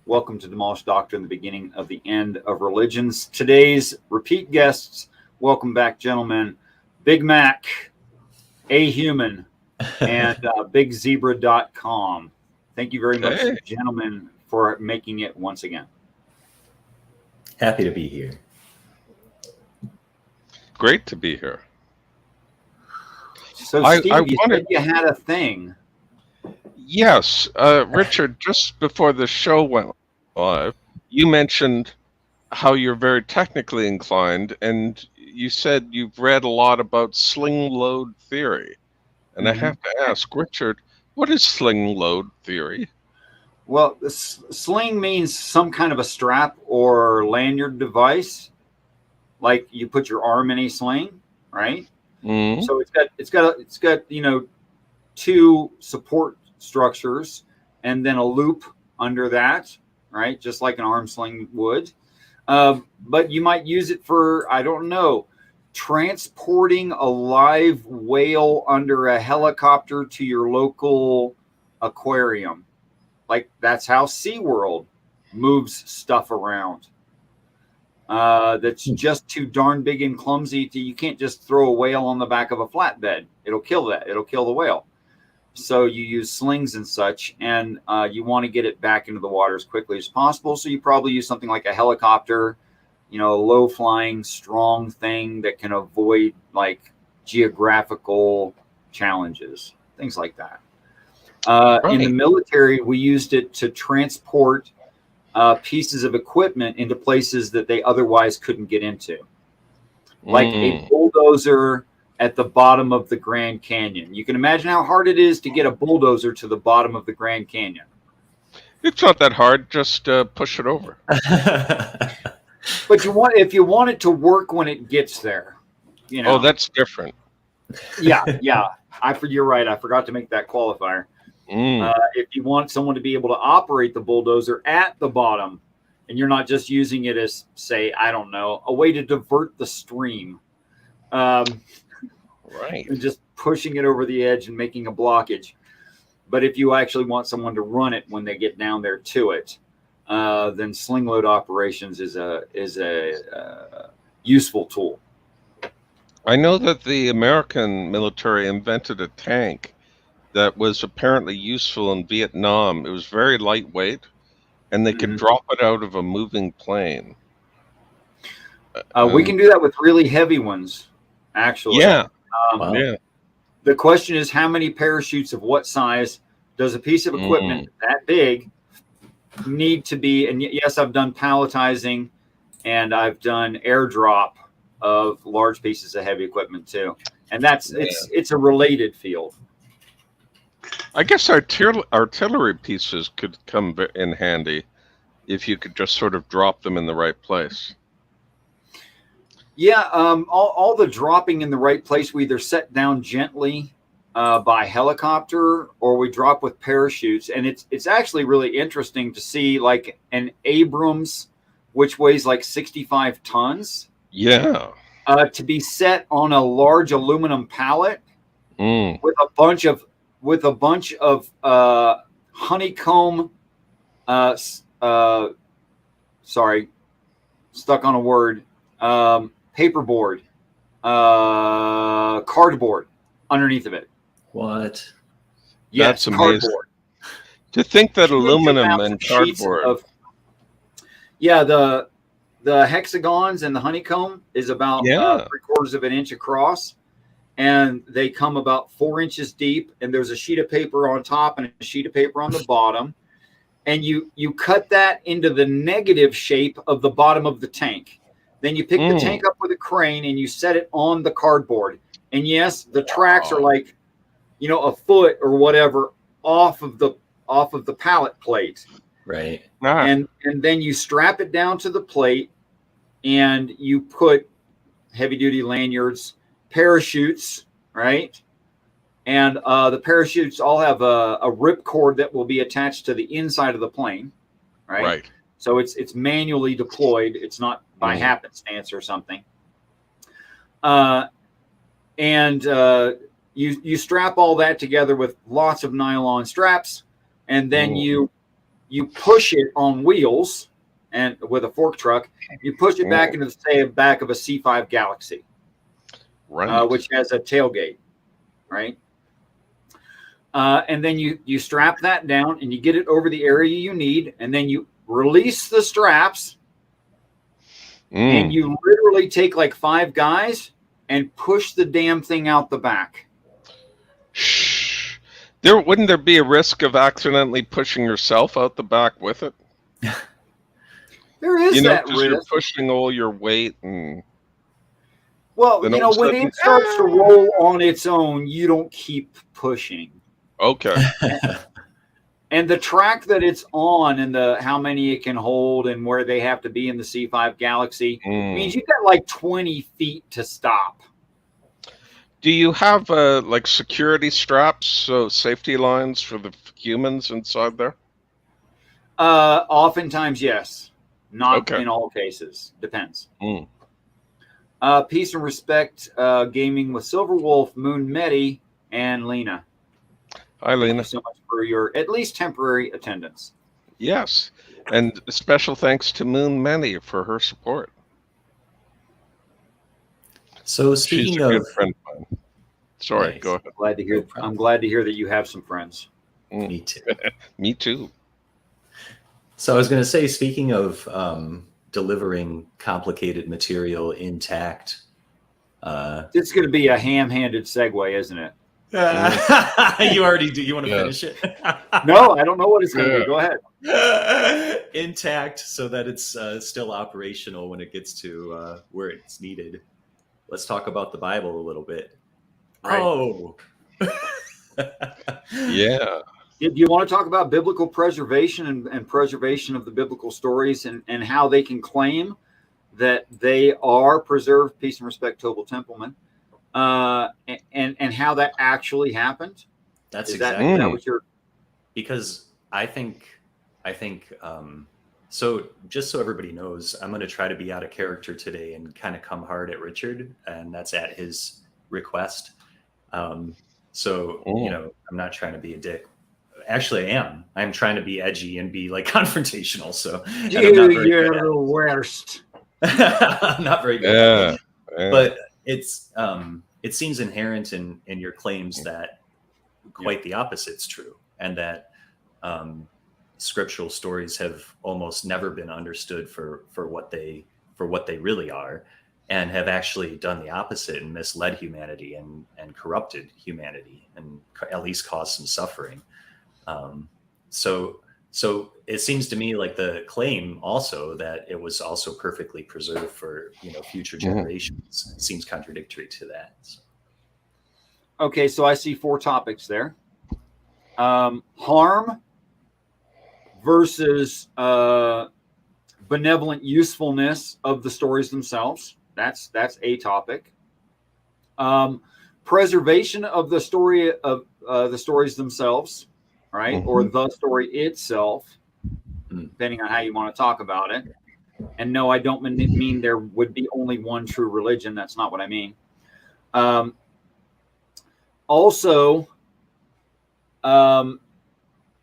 Welcome to Demolish Doctrine, the beginning of the end of religions. Today's repeat guests, welcome back, gentlemen. Big Mac, MacAHuman, and BigZebra.com. Thank you very much, gentlemen, for making it once again. Happy to be here. Great to be here. So, Steve, you said you had a thing. Yes, Richard, just before the show went live, you mentioned how you're very technically inclined, and you said you've read a lot about sling load theory. And I have to ask, Richard, what is sling load theory? Well, sling means some kind of a strap or lanyard device, like you put your arm in a sling, right? Mm-hmm. So it's got two support structures and then a loop under that, right? Just like an arm sling would. But you might use it for, I don't know, transporting a live whale under a helicopter to your local aquarium. Like that's how SeaWorld moves stuff around. That's just too darn big and clumsy you can't just throw a whale on the back of a flatbed. It'll kill the whale. So you use slings and such, and you want to get it back into the water as quickly as possible. So you probably use something like a helicopter, a low flying, strong thing that can avoid like geographical challenges, things like that. In the military, we used it to transport pieces of equipment into places that they otherwise couldn't get into, like a bulldozer at the bottom of the Grand Canyon. You can imagine how hard it is to get a bulldozer to the bottom of the Grand Canyon. It's not that hard. Just push it over. But if you want it to work when it gets there, Oh, that's different. Yeah. You're right. I forgot to make that qualifier. If you want someone to be able to operate the bulldozer at the bottom, and you're not just using it as, say, I don't know, a way to divert the stream. Right. And just pushing it over the edge and making a blockage. But if you actually want someone to run it when they get down there to it, then sling load operations is a useful tool. I know that the American military invented a tank that was apparently useful in Vietnam. It was very lightweight, and they could drop it out of a moving plane. We can do that with really heavy ones, actually. Yeah. Yeah. The question is, how many parachutes of what size does a piece of equipment that big need to be? And yes, I've done palletizing and I've done airdrop of large pieces of heavy equipment too. And it's a related field. I guess artillery pieces could come in handy if you could just sort of drop them in the right place. Yeah, all the dropping in the right place, we either set down gently by helicopter or we drop with parachutes. And it's actually really interesting to see like an Abrams, which weighs like 65 tons. Yeah. To be set on a large aluminum pallet with a bunch of honeycomb. Sorry, stuck on a word. Paperboard, cardboard underneath of it. What? Yes, that's amazing. Cardboard. To think that aluminum and cardboard. The hexagons and the honeycomb is about 3/4 of an inch across, and they come about 4 inches deep. And there's a sheet of paper on top and a sheet of paper on the bottom, and you cut that into the negative shape of the bottom of the tank. Then you pick the tank up with a crane and you set it on the cardboard. And yes, the tracks are like, a foot or whatever off of the pallet plate. Right. And then you strap it down to the plate and you put heavy duty lanyards, parachutes, right? And the parachutes all have a ripcord that will be attached to the inside of the plane, right? Right. So it's manually deployed. It's not by happenstance or something. You strap all that together with lots of nylon straps, and then you you push it on wheels and with a fork truck, you push it back into the back of a C5 Galaxy, Right. which has a tailgate, right? And then you strap that down and you get it over the area you need, and then you release the straps, and you literally take like 5 guys and push the damn thing out the back. Shh. Wouldn't there be a risk of accidentally pushing yourself out the back with it? There is that risk. You're pushing all your weight, and well, when it starts to roll on its own, you don't keep pushing. Okay. And the track that it's on and how many it can hold and where they have to be in the C5 Galaxy means you've got like 20 feet to stop. Do you have like security straps, so safety lines for the humans inside there? Oftentimes, yes. Not in all cases. Depends. Peace and respect, gaming with Silver Wolf, Moon Medi, and Lena. Hi, Lena. Thank you so much for your at least temporary attendance. Yes, and special thanks to Moon Medi for her support. So speaking She's a good friend of mine. Sorry, Nice. go ahead. Glad to hear. I'm glad to hear that you have some friends. Me too. Me too. So I was going to say, speaking of delivering complicated material intact, It's going to be a ham-handed segue, isn't it? you already do. You want to finish it? No, I don't know what it's going to be. Go ahead. Intact, so that it's still operational when it gets to where it's needed. Let's talk about the Bible a little bit. Right. Oh, Yeah. Do you want to talk about biblical preservation and preservation of the biblical stories and how they can claim that they are preserved? Peace and respect, Tobel Templeman, and how that actually happened? that's Is exactly that what you're? because I think so. Just so everybody knows, I'm going to try to be out of character today and kind of come hard at Richard, and that's at his request. So I'm not trying to be a dick. Actually, I am. I'm trying to be edgy and be like confrontational. So You're the worst. I'm not very good. Yeah. But it's it seems inherent in your claims that quite the opposite's true, and that scriptural stories have almost never been understood for what they really are, and have actually done the opposite and misled humanity and corrupted humanity and at least caused some suffering. So it seems to me like the claim also that it was also perfectly preserved for future generations seems contradictory to that. So. Okay, so I see 4 topics there. Harm versus benevolent usefulness of the stories themselves. That's a topic. Preservation of the story of the stories themselves, right? Or the story itself, depending on how you want to talk about it. And no, I don't mean there would be only one true religion. That's not what I mean. Also,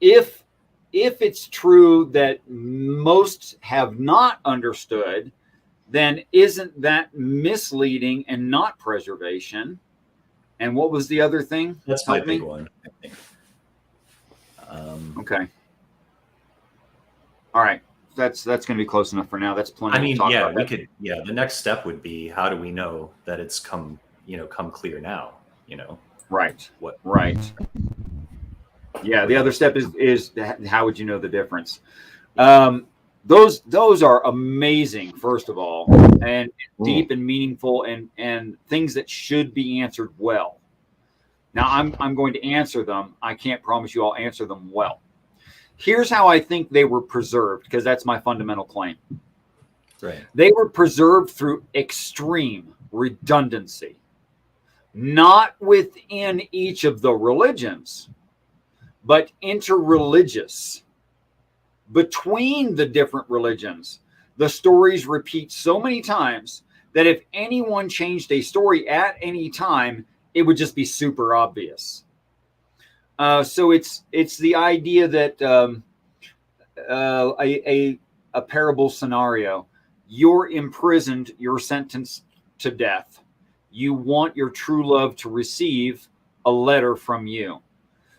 if it's true that most have not understood, then isn't that misleading and not preservation? And what was the other thing? That's my big one, I think. Okay. All right. That's going to be close enough for now. That's plenty. I mean, to talk yeah, about we that. could. Yeah, the next step would be, how do we know that it's come clear now? Right. What? Right. Yeah. The other step is how would you know the difference? Those are amazing, first of all, and deep and meaningful, and things that should be answered well. Now, I'm going to answer them. I can't promise you I'll answer them well. Here's how I think they were preserved, because that's my fundamental claim. Right. They were preserved through extreme redundancy, not within each of the religions, but interreligious. Between the different religions, the stories repeat so many times that if anyone changed a story at any time, it would just be super obvious. So it's the idea that a parable scenario. You're imprisoned, you're sentenced to death. You want your true love to receive a letter from you.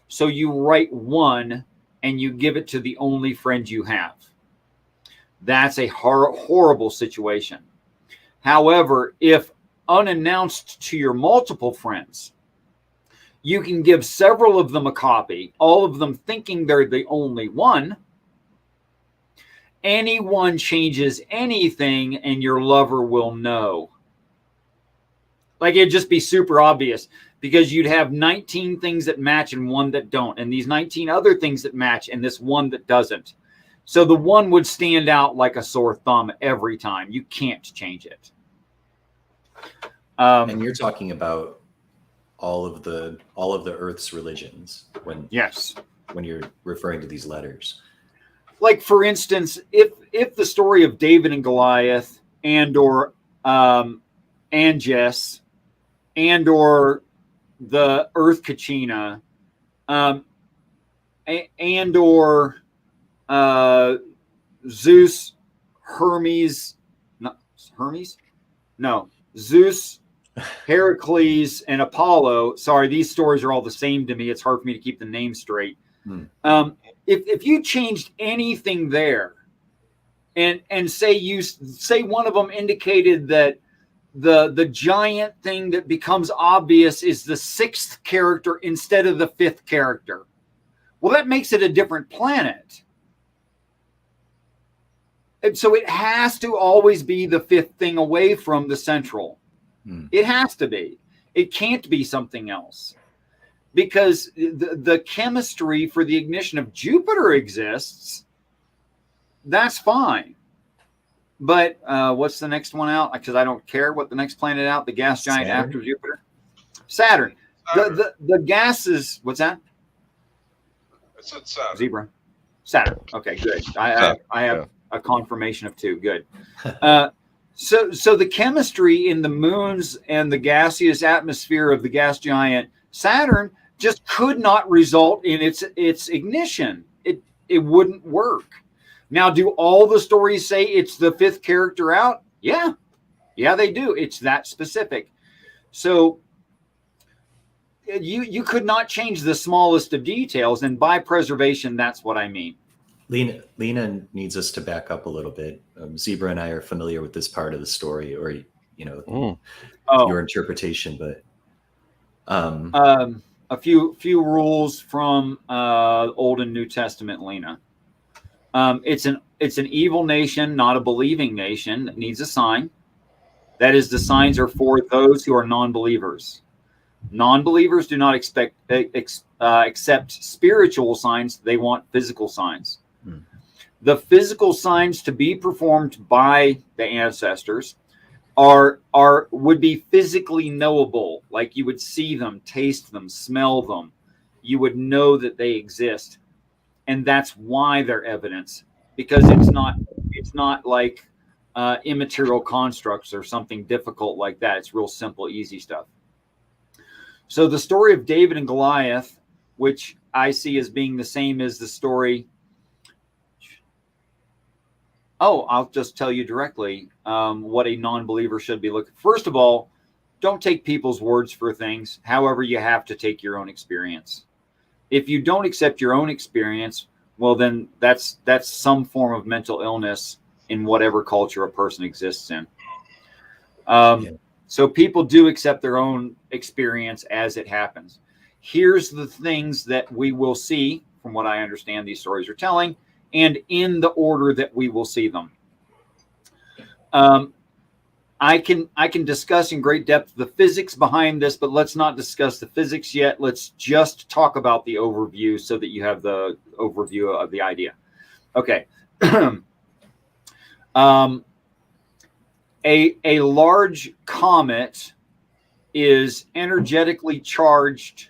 So you write one and you give it to the only friend you have. That's a horrible situation. However, if unannounced to your multiple friends, you can give several of them a copy, all of them thinking they're the only one. Anyone changes anything and your lover will know. Like, it'd just be super obvious, because you'd have 19 things that match and one that don't, and these 19 other things that match and this one that doesn't. So the one would stand out like a sore thumb every time. You can't change it. And you're talking about all of the Earth's religions when you're referring to these letters. Like, for instance, if the story of David and Goliath and or Anges and or the Earth Kachina and or Zeus, Zeus, Heracles, and Apollo. Sorry, these stories are all the same to me. It's hard for me to keep the names straight. If you changed anything there, and say one of them indicated that the giant thing that becomes obvious is the 6th character instead of the 5th character, well, that makes it a different planet. And so it has to always be the 5th thing away from the central. It has to be. It can't be something else. Because the chemistry for the ignition of Jupiter exists. That's fine. But what's the next one out? Because I don't care what the next planet out, the gas giant after Jupiter. Saturn. The gases, what's that? I said Saturn. Zebra. Saturn. Okay, good. I have a confirmation of 2. Good. So the chemistry in the moons and the gaseous atmosphere of the gas giant Saturn just could not result in its ignition. It wouldn't work. Now, do all the stories say it's the 5th character out? Yeah, they do. It's that specific. So you could not change the smallest of details, and by preservation, that's what I mean. Lena needs us to back up a little bit. Zebra and I are familiar with this part of the story, or your interpretation, but a few rules from Old and New Testament, Lena. It's an evil nation, not a believing nation, that needs a sign. That is, the signs are for those who are non-believers. Non-believers do not accept spiritual signs. They want physical signs. The physical signs to be performed by the ancestors would be physically knowable. Like, you would see them, taste them, smell them. You would know that they exist. And that's why they're evidence, because it's not like immaterial constructs or something difficult like that. It's real simple, easy stuff. So the story of David and Goliath, which I see as being the same as the story. I'll just tell you directly what a non-believer should be looking. First of all, don't take people's words for things. However, you have to take your own experience. If you don't accept your own experience, well, then that's some form of mental illness in whatever culture a person exists in. So people do accept their own experience as it happens. Here's the things that we will see, from what I understand these stories are telling, and in the order that we will see them. I can discuss in great depth the physics behind this, but let's not discuss the physics yet. Let's just talk about the overview so that you have the overview of the idea. Okay. A large comet is energetically charged,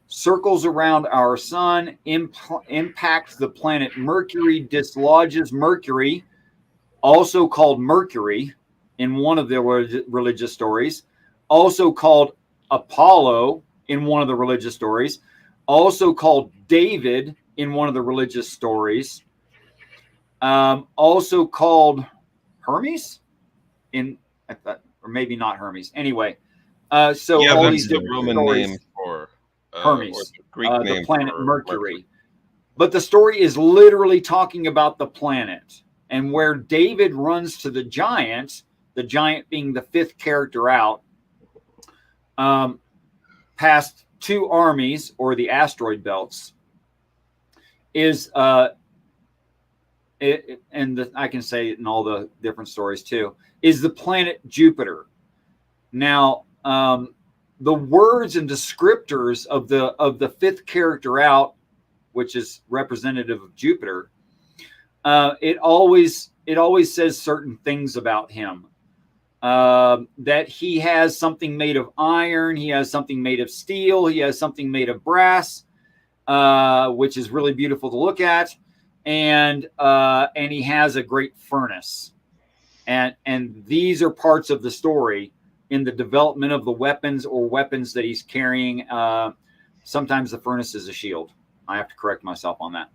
circles around our sun, impacts the planet Mercury, dislodges Mercury, also called Mercury in one of the religious stories, also called Apollo in one of the religious stories, also called David in one of the religious stories. also called Hermes, or maybe not Hermes. Anyway, so Yeah, all that's these the different Roman stories, name for or Hermes, the Greek the name planet for Mercury. But the story is literally talking about the planet, and where David runs to the giant being the fifth character out, past two armies or the asteroid belts, is I can say it in all the different stories too, is the planet Jupiter. Now, the words and descriptors of the fifth character out, which is representative of Jupiter, it always says certain things about him. That he has something made of iron, he has something made of steel, he has something made of brass, which is really beautiful to look at, and he has a great furnace, and these are parts of the story in the development of the weapons that he's carrying. Sometimes the furnace is a shield. I have to correct myself on that.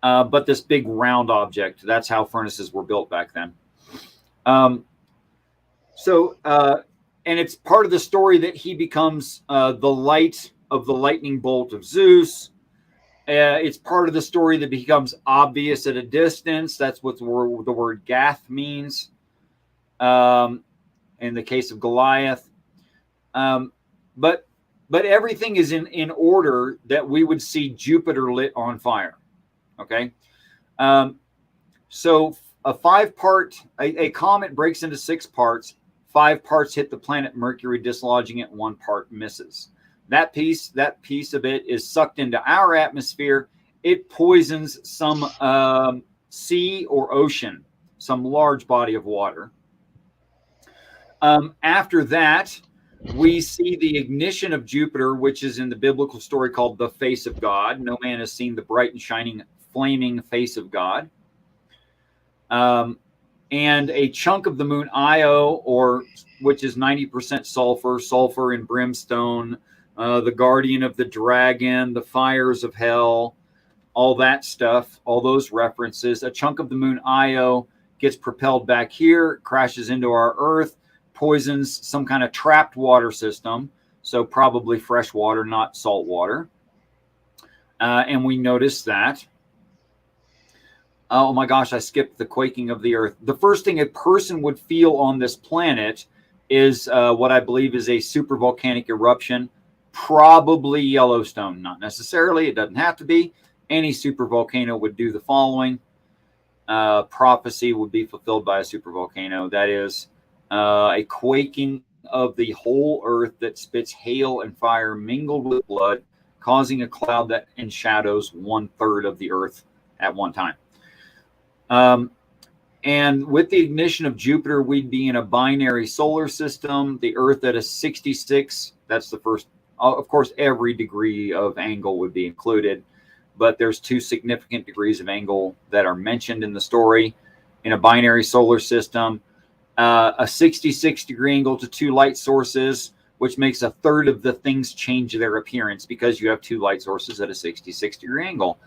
But this big round object, that's how furnaces were built back then. And it's part of the story that he becomes the light of the lightning bolt of Zeus. It's part of the story that becomes obvious at a distance. That's what the word Gath means. In the case of Goliath. But everything is in order that we would see Jupiter lit on fire. Okay. So a comet breaks into 6 parts. 5 parts hit the planet Mercury, dislodging it. 1 part misses. That piece of it is sucked into our atmosphere. It poisons some sea or ocean, some large body of water. After that, we see the ignition of Jupiter, which is in the biblical story called the face of God. No man has seen the bright and shining, flaming face of God. And a chunk of the moon Io, which is 90% sulfur and brimstone, the guardian of the dragon, the fires of hell, all that stuff, all those references. A chunk of the moon Io gets propelled back here, crashes into our Earth, poisons some kind of trapped water system, so probably fresh water, not salt water. And we notice that. Oh my gosh, I skipped the quaking of the earth. The first thing a person would feel on this planet is what I believe is a supervolcanic eruption, probably Yellowstone. Not necessarily, it doesn't have to be. Any supervolcano would do the following. Prophecy would be fulfilled by a supervolcano. That is a quaking of the whole earth that spits hail and fire mingled with blood, causing a cloud that enshadows 1/3 of the earth at one time. And with the ignition of Jupiter, we'd be in a binary solar system. The Earth at a 66. That's the first. Of course, every degree of angle would be included, but there's 2 significant degrees of angle that are mentioned in the story. In a binary solar system, a 66-degree angle to 2 light sources, which makes 1/3 of the things change their appearance because you have 2 light sources at a 66-degree angle.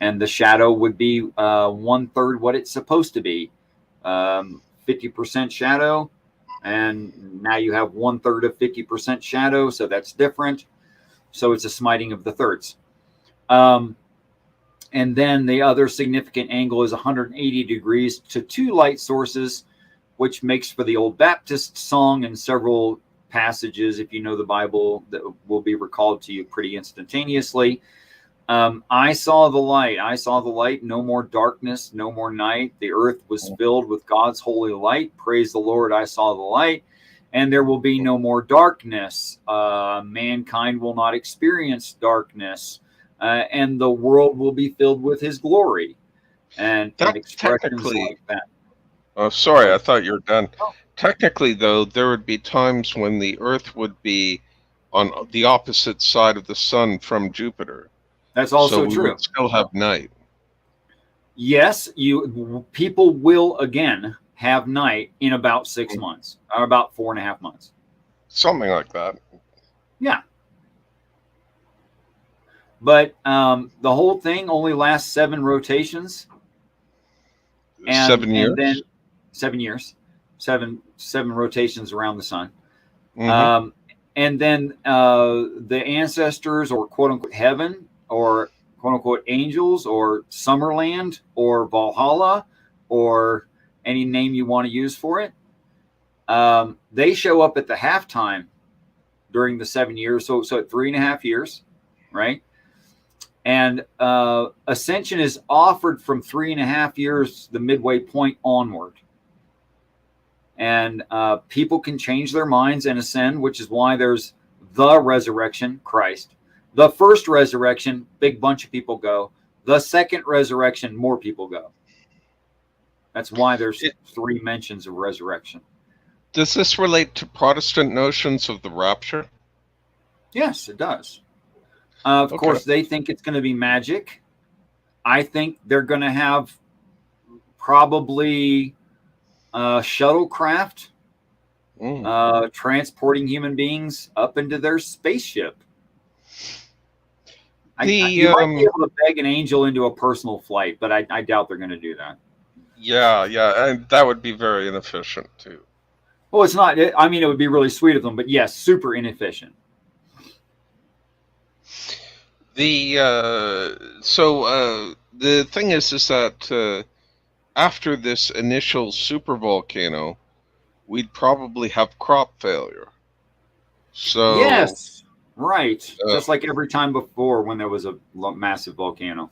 And the shadow would be 1/3 what it's supposed to be. 50% shadow. And now you have 1/3 of 50% shadow. So that's different. So it's a smiting of the thirds. And then the other significant angle is 180 degrees to 2 light sources, which makes for the old Baptist song and several passages, if you know the Bible, that will be recalled to you pretty instantaneously. I saw the light, no more darkness, no more night. The earth was filled with God's holy light. Praise the Lord, I saw the light. And there will be no more darkness. Mankind will not experience darkness. And the world will be filled with his glory. And expressions like that. Oh, sorry, I thought you were done. Technically, though, there would be times when the earth would be on the opposite side of the sun from Jupiter. That's also true. So we would still have night. Yes, people will again have night in about 6 months, or about 4.5 months. Something like that. Yeah. But the whole thing only lasts 7 rotations. 7 years. And then 7 years, seven rotations around the sun. Mm-hmm. And then the ancestors, or quote unquote heaven, or quote unquote angels, or Summerland, or Valhalla, or any name you want to use for it, they show up at the halftime during the 7 years. So at 3.5 years, right? And ascension is offered from 3.5 years, the midway point onward. And people can change their minds and ascend, which is why there's the resurrection, Christ. The first resurrection, big bunch of people go. The second resurrection, more people go. That's why there's 3 mentions of resurrection. Does this relate to Protestant notions of the rapture? Yes, it does. Of course, they think it's going to be magic. I think they're going to have probably shuttlecraft transporting human beings up into their spaceship. You might be able to beg an angel into a personal flight, but I doubt they're going to do that. Yeah, and that would be very inefficient too. Well, it's not. I mean, it would be really sweet of them, but yes, super inefficient. The thing is that after this initial supervolcano, we'd probably have crop failure. So yes, right. Just like every time before when there was a massive volcano.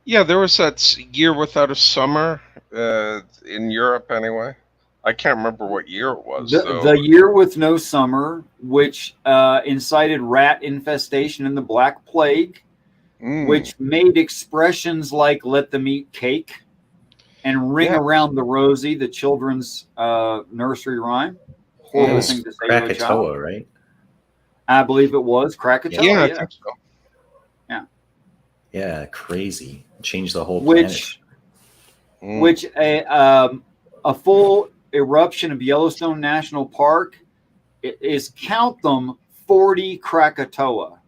Yeah, there was that year without a summer in Europe anyway. I can't remember what year it was. The year with no summer, which incited rat infestation and the Black Plague, which made expressions like "let them eat cake" and "ring around the rosy," the children's nursery rhyme. Horrible thing to say to a child. Krakatoa, right? I believe it was Krakatoa. Yeah, I think so. Yeah, crazy. Changed the whole planet. Which a full eruption of Yellowstone National Park is, count them, 40 Krakatoa.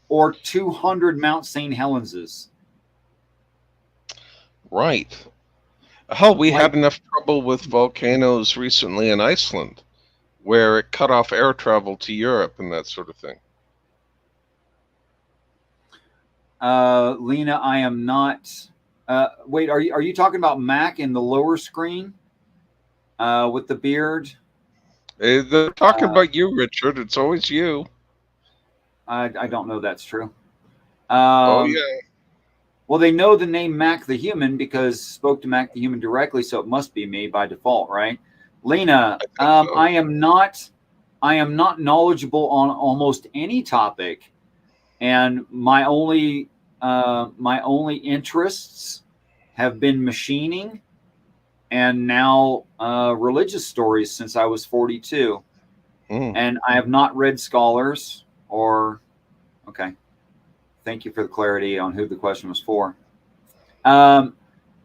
Or 200 Mount St. Helenses. Right. Hell, we had enough trouble with volcanoes recently in Iceland, where it cut off air travel to Europe and that sort of thing. Lena, I am not. Wait, are you talking about Mac in the lower screen with the beard? They're talking about you, Richard. It's always you. I don't know that's true. Oh, yeah. Well, they know the name Mac the Human because spoke to Mac the Human directly, so it must be me by default, right? Lena, I am not knowledgeable on almost any topic, and my only interests have been machining and now religious stories since I was 42. And I have not read scholars or, okay. Thank you for the clarity on who the question was for. I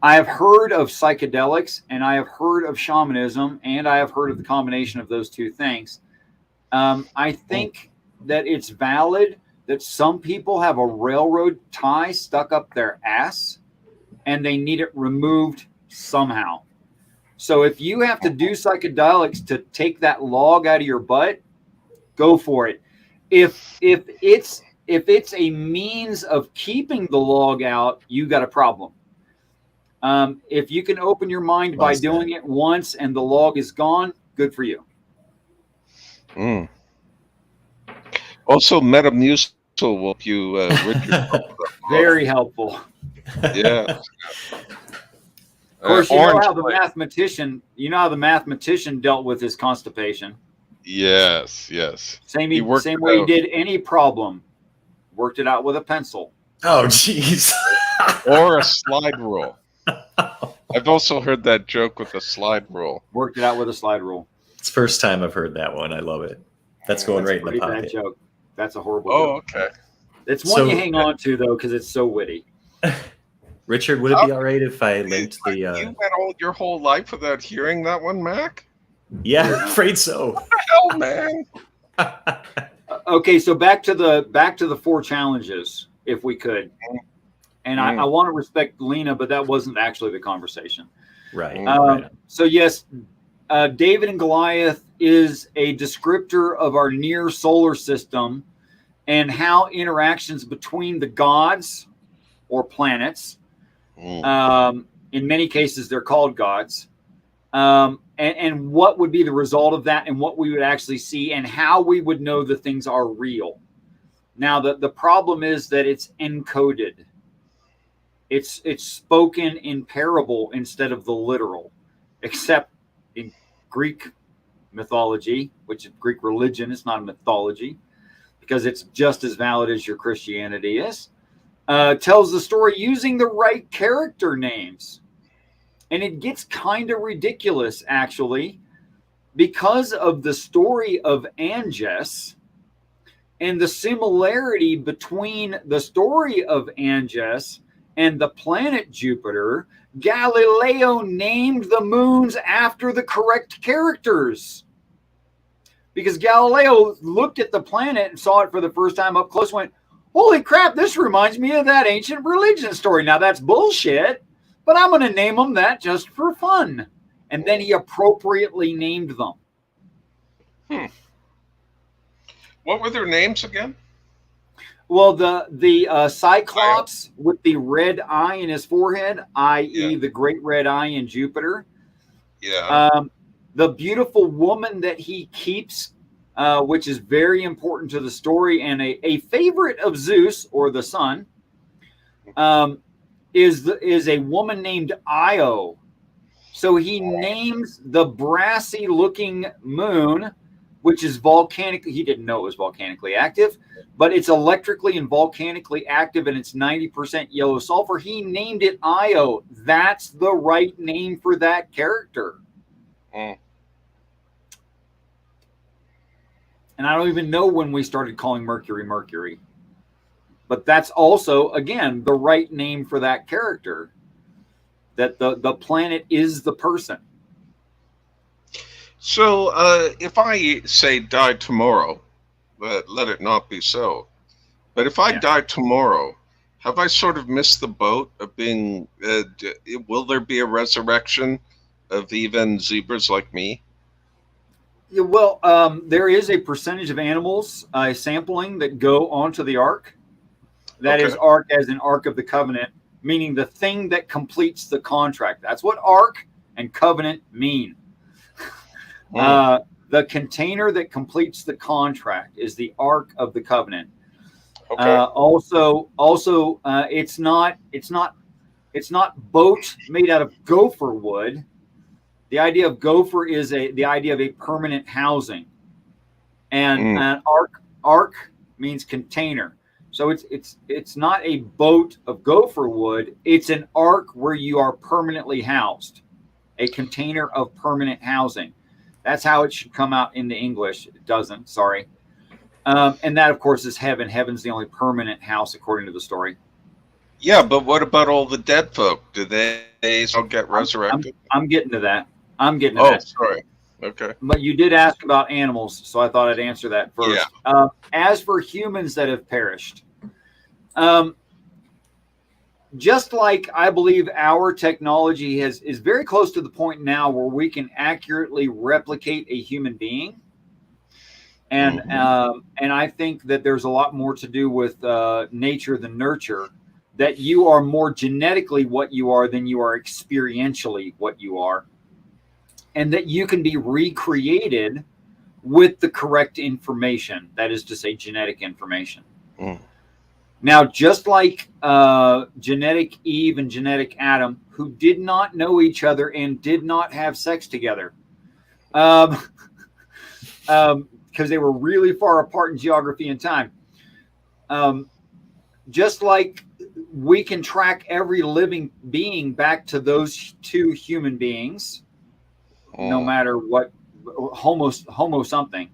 have heard of psychedelics, and I have heard of shamanism, and I have heard of the combination of those two things. I think that it's valid that some people have a railroad tie stuck up their ass, and they need it removed somehow. So if you have to do psychedelics to take that log out of your butt, go for it. If it's a means of keeping the log out, you got a problem. If you can open your mind by doing it once and the log is gone, good for you. Also, Metamucil will help you, Richard. Very helpful. Yeah. Of course, you know how the mathematician dealt with his constipation. Yes. Same way he did any problem. Worked it out with a pencil. Oh, jeez. Or a slide rule. I've also heard that joke with a slide rule. Worked it out with a slide rule. It's the first time I've heard that one. I love it. That's going right in the pocket. Bad joke. That's a horrible joke. Okay. It's one you hang on to, though, because it's so witty. Richard, would it be all right if I linked the... You went your whole life without hearing that one, Mac? Yeah, afraid so. What the hell, man? Okay, so back to the 4 challenges, if we could. And I want to respect Lena, but that wasn't actually the conversation. Right. So yes, David and Goliath is a descriptor of our near solar system and how interactions between the gods or planets, in many cases they're called gods, and what would be the result of that and what we would actually see and how we would know the things are real. Now, the problem is that it's encoded. It's spoken in parable instead of the literal, except in Greek mythology, which is Greek religion. It's not a mythology because it's just as valid as your Christianity is. Tells the story using the right character names. And it gets kind of ridiculous, actually, because of the story of Angus and the similarity between the story of Angus and the planet Jupiter. Galileo named the moons after the correct characters. Because Galileo looked at the planet and saw it for the first time up close and went, holy crap, this reminds me of that ancient religion story. Now that's bullshit, but I'm going to name them that just for fun. And then he appropriately named them. What were their names again? Well, the Cyclops with the red eye in his forehead, i.e. the great red eye in Jupiter. Yeah. The beautiful woman that he keeps, which is very important to the story and a favorite of Zeus or the sun, is a woman named Io. So he names the brassy looking moon, which is volcanic. He didn't know it was volcanically active, but it's electrically and volcanically active, and it's 90% yellow sulfur. He named it Io. That's the right name for that character. And I don't even know when we started calling Mercury Mercury. But that's also, again, the right name for that character. That the planet is the person. So if I say die tomorrow, let it not be so. But if I die tomorrow, have I sort of missed the boat of being, will there be a resurrection of even zebras like me? Yeah, well, there is a percentage of animals sampling that go onto the ark. That is ark as in Ark of the Covenant, meaning the thing that completes the contract. That's what ark and covenant mean. The container that completes the contract is the Ark of the Covenant. Also, it's not boat made out of gopher wood. The idea of gopher is the idea of a permanent housing, and ark means container. So it's not a boat of gopher wood. It's an ark where you are permanently housed, a container of permanent housing. That's how it should come out in the English. It doesn't, sorry. And that, of course, is heaven. Heaven's the only permanent house, according to the story. Yeah, but what about all the dead folk? Do they still get resurrected? I'm getting to that. Oh, sorry. Okay. But you did ask about animals, so I thought I'd answer that first. Yeah. As for humans that have perished, just like I believe our technology is very close to the point now where we can accurately replicate a human being. And I think that there's a lot more to do with nature than nurture, that you are more genetically what you are than you are experientially what you are. And that you can be recreated with the correct information. That is to say, genetic information. Now, just like genetic Eve and genetic Adam, who did not know each other and did not have sex together, because they were really far apart in geography and time. Just like we can track every living being back to those two human beings, no matter what, homo something.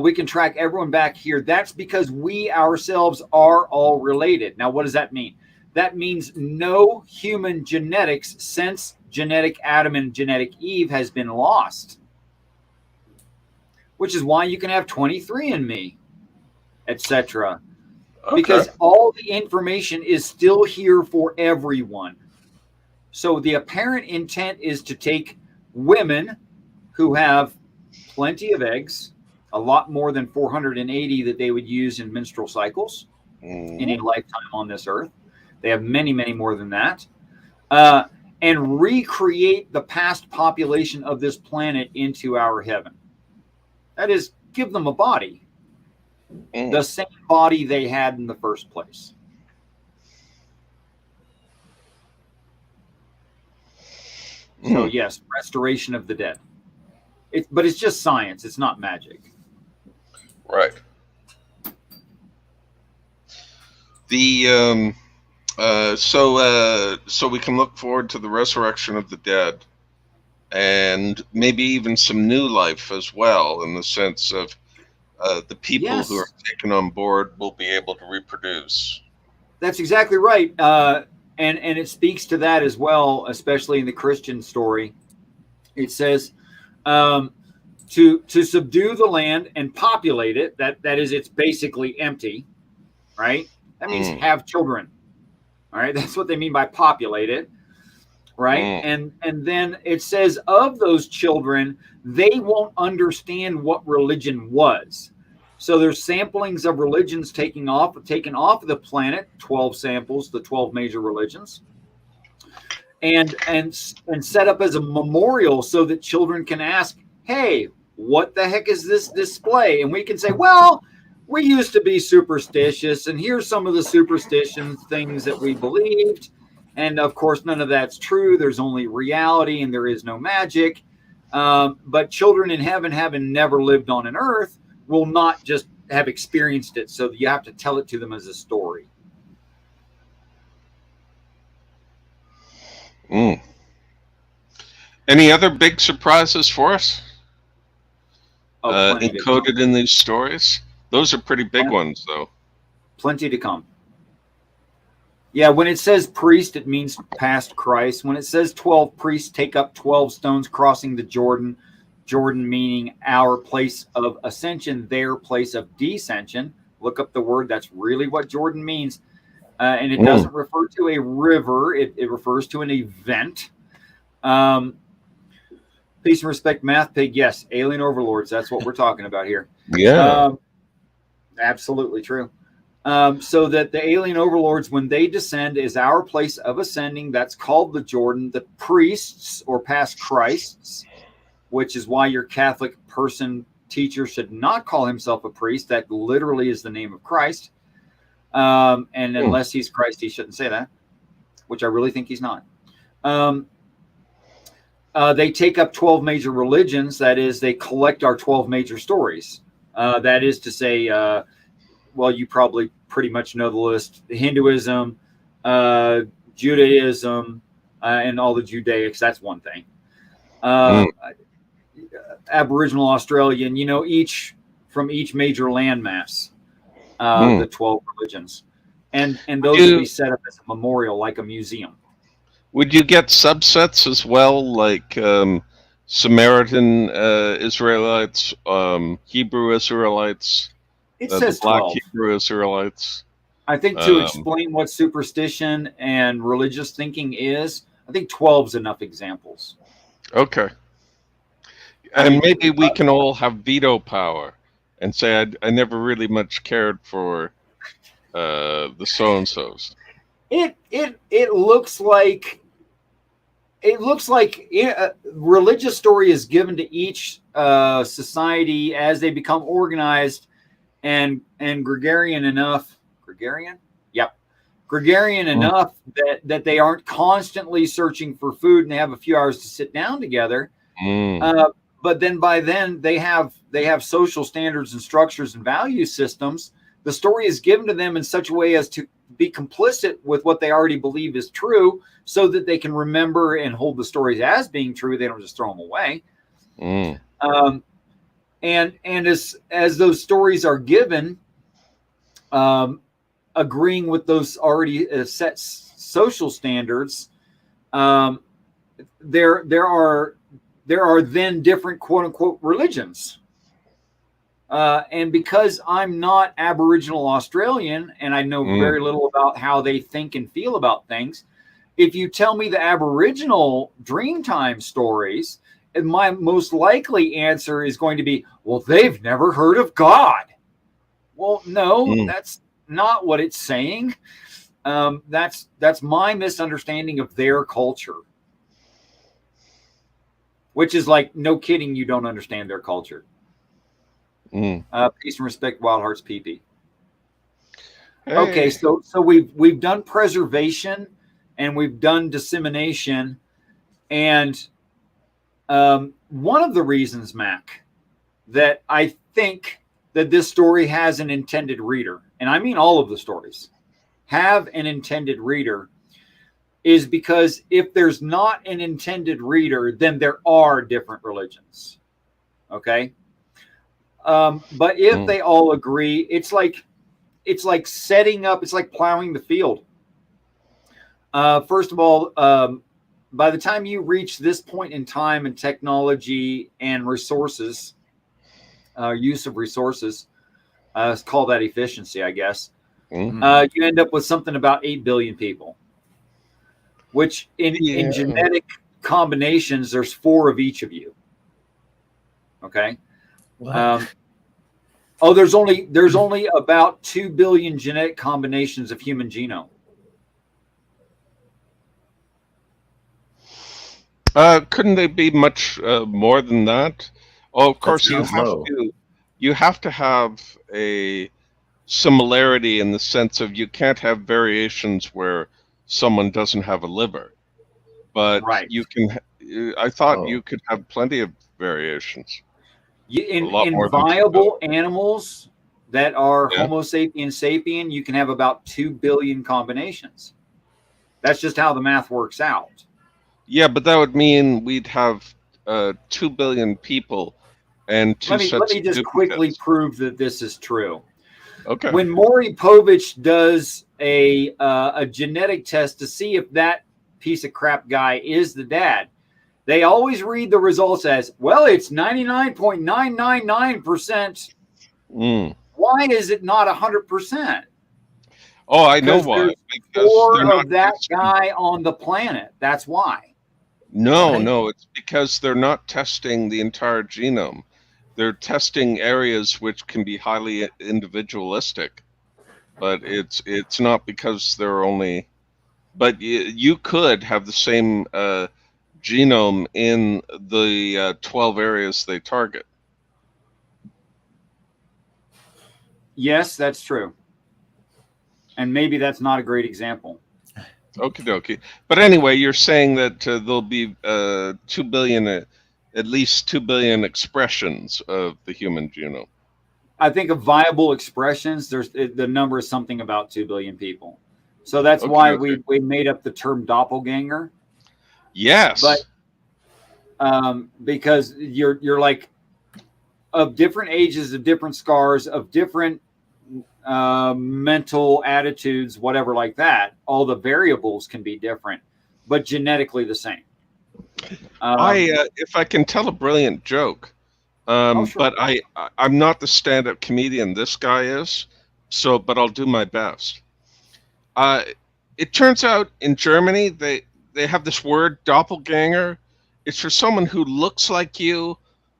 We can track everyone back here. That's because we ourselves are all related. Now, what does that mean? That means no human genetics since genetic Adam and genetic Eve has been lost. Which is why you can have 23andMe, etc. because all the information is still here for everyone. So the apparent intent is to take women who have plenty of eggs, a lot more than 480 that they would use in menstrual cycles in a lifetime on this earth. They have many, many more than that. And recreate the past population of this planet into our heaven. That is, give them a body. The same body they had in the first place. So yes, restoration of the dead. But it's just science. It's not magic. Right. The so we can look forward to the resurrection of the dead, and maybe even some new life as well, in the sense of the people who are taken on board will be able to reproduce. That's exactly right. And it speaks to that as well, especially in the Christian story. It says to subdue the land and populate it. That is, it's basically empty, right? That means have children. All right, that's what they mean by populate it, right? And then it says of those children, they won't understand what religion was. So there's samplings of religions taken off of the planet, 12 samples, the 12 major religions, and set up as a memorial so that children can ask, hey, what the heck is this display? And we can say, well, we used to be superstitious, and here's some of the superstition things that we believed. And of course, none of that's true. There's only reality and there is no magic. But children in heaven, having never lived on an earth, will not just have experienced it. So you have to tell it to them as a story. Any other big surprises for us? Encoded in these stories? Those are pretty big ones, though. Plenty to come. Yeah, when it says priest, it means past Christ. When it says 12 priests take up 12 stones crossing the Jordan, Jordan meaning our place of ascension, their place of descension. Look up the word. That's really what Jordan means. And it doesn't refer to a river. It refers to an event. Peace and respect, Math Pig. Yes, alien overlords. That's what we're talking about here. Yeah. Absolutely true. So that the alien overlords, when they descend, is our place of ascending. That's called the Jordan. The priests, or past Christs, which is why your Catholic teacher should not call himself a priest. That literally is the name of Christ. And unless he's Christ, he shouldn't say that, which I really think he's not. They take up 12 major religions. That is, they collect our 12 major stories. That is to say, well, you probably pretty much know the list: Hinduism, Judaism, and all the Judaics. That's one thing. Aboriginal Australian, each from each major landmass, the 12 religions. And those will be set up as a memorial, like a museum. Would you get subsets as well, like Samaritan Israelites, Hebrew Israelites, it says the Black 12. Hebrew Israelites? I think to explain what superstition and religious thinking is, I think 12 is enough examples. Okay. And maybe we can all have veto power and say, I never really much cared for the so-and-sos. It looks like religious story is given to each society as they become organized and gregarian enough. Gregarian? Yep. Gregarian enough that they aren't constantly searching for food and they have a few hours to sit down together. But then by then they have social standards and structures and value systems. The story is given to them in such a way as to be complicit with what they already believe is true, so that they can remember and hold the stories as being true. They don't just throw them away. And as those stories are given, agreeing with those already set social standards, there are then different quote unquote religions. And because I'm not Aboriginal Australian and I know very little about how they think and feel about things, if you tell me the Aboriginal Dreamtime stories, my most likely answer is going to be, well, they've never heard of God. Well, no, that's not what it's saying. That's my misunderstanding of their culture, which is like, no kidding, you don't understand their culture. Peace and respect, Wild Hearts PP. Hey. Okay, so we've done preservation and we've done dissemination, and one of the reasons, Mac, that I think that this story has an intended reader, and I mean all of the stories have an intended reader, is because if there's not an intended reader, then there are different religions. Okay. But if they all agree, it's like setting up, it's like plowing the field. First of all, by the time you reach this point in time in technology and resources, use of resources, let's call that efficiency, I guess. You end up with something about 8 billion people, which in genetic combinations, there's 4 of each of you. Okay. There's only about 2 billion genetic combinations of human genome. Couldn't they be much more than that? Oh, of course, you have to have a similarity in the sense of you can't have variations where someone doesn't have a liver, but you can. I thought you could have plenty of variations. In viable animals that are Homo sapiens sapien, you can have about 2 billion combinations. That's just how the math works out. Yeah, but that would mean we'd have 2 billion people and two sets. Let me just quickly prove that this is true. Okay. When Maury Povich does a genetic test to see if that piece of crap guy is the dad, they always read the results as, well, it's 99.999%. Why is it not 100%? Oh, I know why. Because 4 of that guy on the planet. That's why. No, it's because they're not testing the entire genome. They're testing areas which can be highly individualistic, but it's not because they're only. But you could have the same genome in the 12 areas they target. Yes, that's true. And maybe that's not a great example. Okie dokie. But anyway, you're saying that there'll be 2 billion, at least 2 billion expressions of the human genome. I think of viable expressions, the number is something about 2 billion people. So that's why we made up the term doppelganger. Yes. But because you're like of different ages, of different scars, of different mental attitudes, whatever like that, all the variables can be different, but genetically the same. If I can tell a brilliant joke, sure. But I'm not the stand-up comedian this guy is, but I'll do my best. It turns out in Germany they have this word doppelganger. It's for someone who looks like you,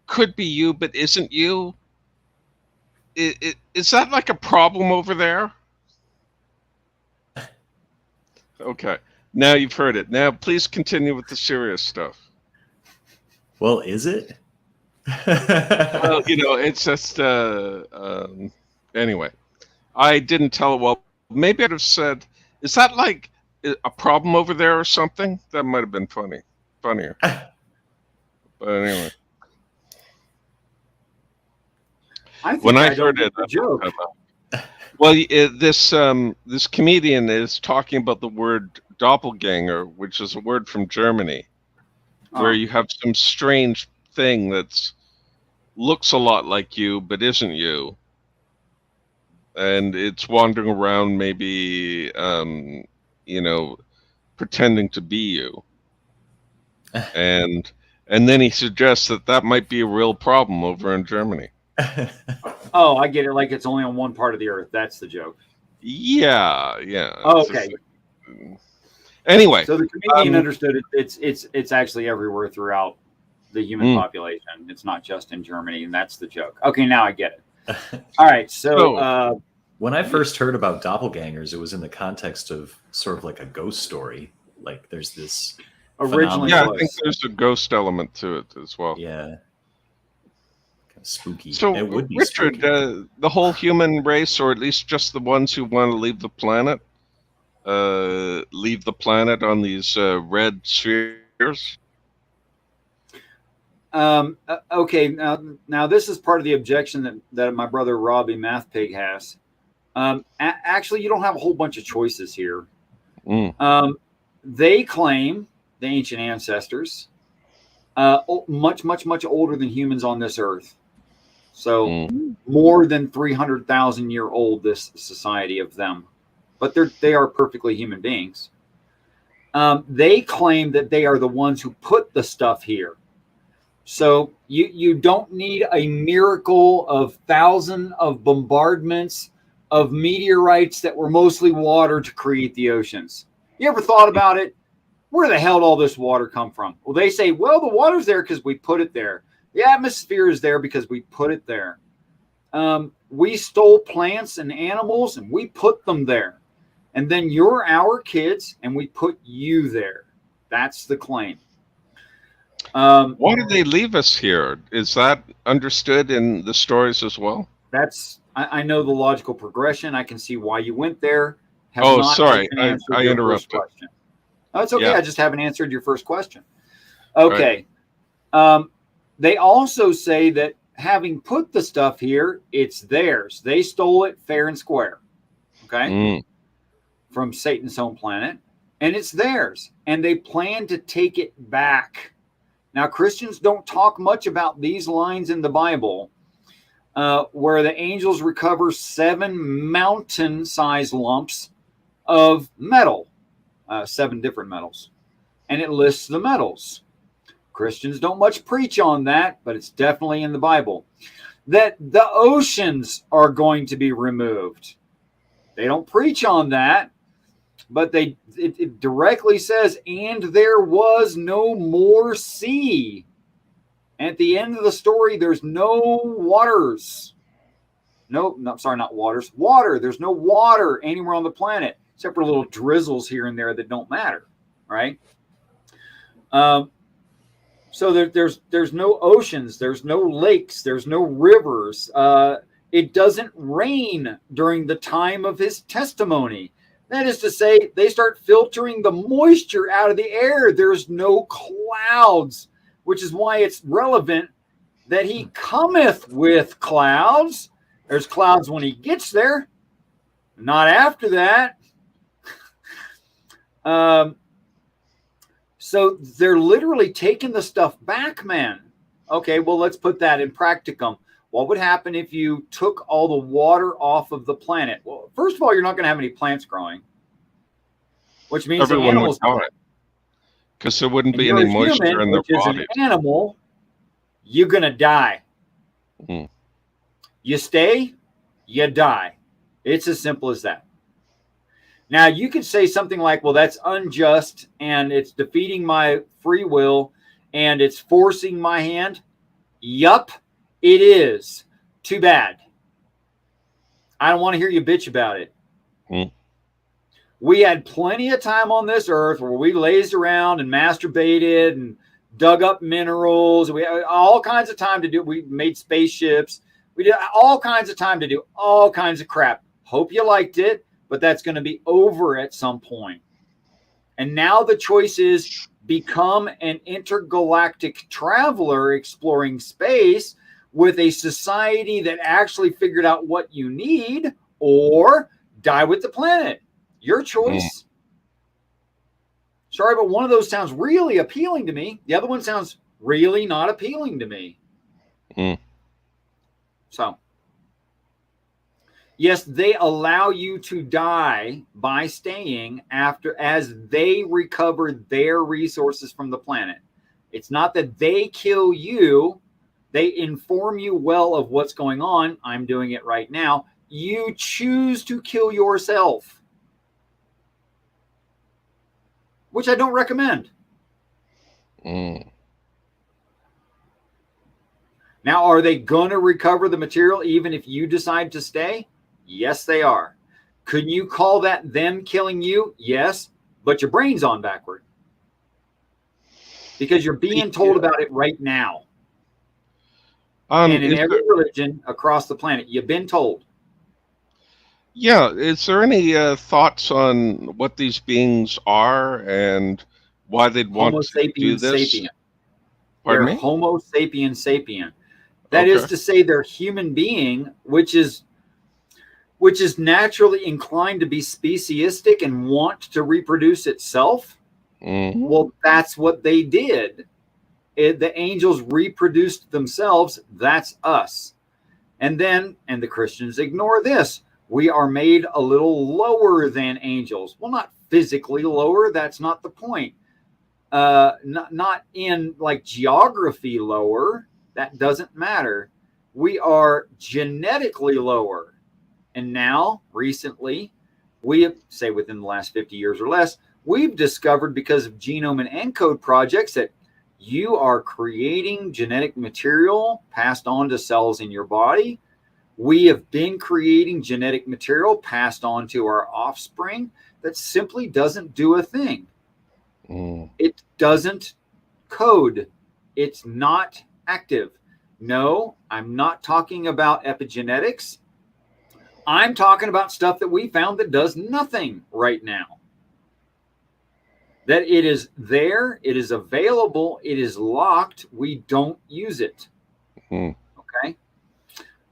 could be you, but isn't you. Is that like a problem over there? Okay. Now you've heard it. Now please continue with the serious stuff. Well, is it? Well, it's just anyway. I didn't tell it well. Maybe I'd have said, is that like a problem over there or something? That might have been funnier. But anyway. When I heard it, joke. Well, this comedian is talking about the word doppelganger, which is a word from Germany, where you have some strange thing that looks a lot like you but isn't you, and it's wandering around, maybe pretending to be you, and then he suggests that might be a real problem over in Germany. Oh, I get it. Like it's only on one part of the earth. That's the joke. Yeah, yeah. Oh, It's okay. Anyway, So the comedian understood it. It's actually everywhere throughout the human population. It's not just in Germany, and that's the joke. Okay, now I get it. All right. So when I first heard about doppelgangers, it was in the context of sort of like a ghost story. Like there's this originally, yeah, I think there's a ghost element to it as well. Yeah, kind of spooky. So, it would be Richard, the whole human race, or at least just the ones who want to leave the planet on these red spheres. Okay, now this is part of the objection that my brother Robbie Math Pig has. Actually, you don't have a whole bunch of choices here. They claim, the ancient ancestors, much older than humans on this earth. So more than 300,000 year old, this society of them. But they are perfectly human beings. They claim that they are the ones who put the stuff here. So you don't need a miracle of thousands of bombardments of meteorites that were mostly water to create the oceans. You ever thought about it? Where the hell did all this water come from? Well, they say, well, the water's there because we put it there. The atmosphere is there because we put it there. We stole plants and animals and we put them there. And then you're our kids and we put you there. That's the claim. Why did they leave us here? Is that understood in the stories as well? I know the logical progression. I can see why you went there. Sorry, I interrupted. Oh, it's okay. Yeah. I just haven't answered your first question. Okay. Right. They also say that having put the stuff here, it's theirs. They stole it fair and square. Okay. From Satan's home planet. And it's theirs. And they plan to take it back. Now, Christians don't talk much about these lines in the Bible, where the angels recover 7 mountain-sized lumps of metal, 7 different metals, and it lists the metals. Christians don't much preach on that, but it's definitely in the Bible. That the oceans are going to be removed. They don't preach on that, but it directly says, and there was no more sea. And at the end of the story, there's no waters. No, sorry, not waters. Water. There's no water anywhere on the planet, except for little drizzles here and there that don't matter, right? So there's no oceans, there's no lakes, there's no rivers. It doesn't rain during the time of his testimony. That is to say, they start filtering the moisture out of the air. There's no clouds, which is why it's relevant that he cometh with clouds. There's clouds when he gets there, not after that. So they're literally taking the stuff back, man. Okay, well, let's put that in practicum. What would happen if you took all the water off of the planet? Well, first of all, you're not going to have any plants growing, which means the animals would die, because there wouldn't be any moisture in their bodies. An animal, you're going to die. You stay, you die. It's as simple as that. Now, you could say something like, well, that's unjust, and it's defeating my free will, and it's forcing my hand. Yup, it is. Too bad. I don't want to hear you bitch about it. We had plenty of time on this earth where we lazed around and masturbated and dug up minerals. We had all kinds of time to do. We made spaceships. We did all kinds of time to do all kinds of crap. Hope you liked it, but that's going to be over at some point. And now the choice is become an intergalactic traveler exploring space with a society that actually figured out what you need, or die with the planet. Your choice. Sorry, but one of those sounds really appealing to me. The other one sounds really not appealing to me. So, yes, they allow you to die by staying as they recover their resources from the planet. It's not that they kill you. They inform you well of what's going on. I'm doing it right now. You choose to kill yourself, which I don't recommend. Mm. Now, are they going to recover the material even if you decide to stay? Yes, they are. Could you call that them killing you? Yes, but your brain's on backward because you're being told about it right now. And in every religion across the planet, you've been told. Yeah, is there any thoughts on what these beings are and why they'd want Homo to do sapiens this? sapien. Pardon They're me? Homo sapiens sapien. That is to say, they're human being, which is naturally inclined to be speciesistic and want to reproduce itself. Mm-hmm. Well, that's what they did. The angels reproduced themselves. That's us. And the Christians ignore this. We are made a little lower than angels. Well, not physically lower. That's not the point. Not in like geography lower. That doesn't matter. We are genetically lower. And now, recently, we say within the last 50 years or less, we've discovered because of genome and ENCODE projects that you are creating genetic material passed on to cells in your body. We have been creating genetic material passed on to our offspring that simply doesn't do a thing. Mm. It doesn't code. It's not active. No, I'm not talking about epigenetics. I'm talking about stuff that we found that does nothing right now. That it is there, it is available, it is locked. We don't use it. Mm. Okay.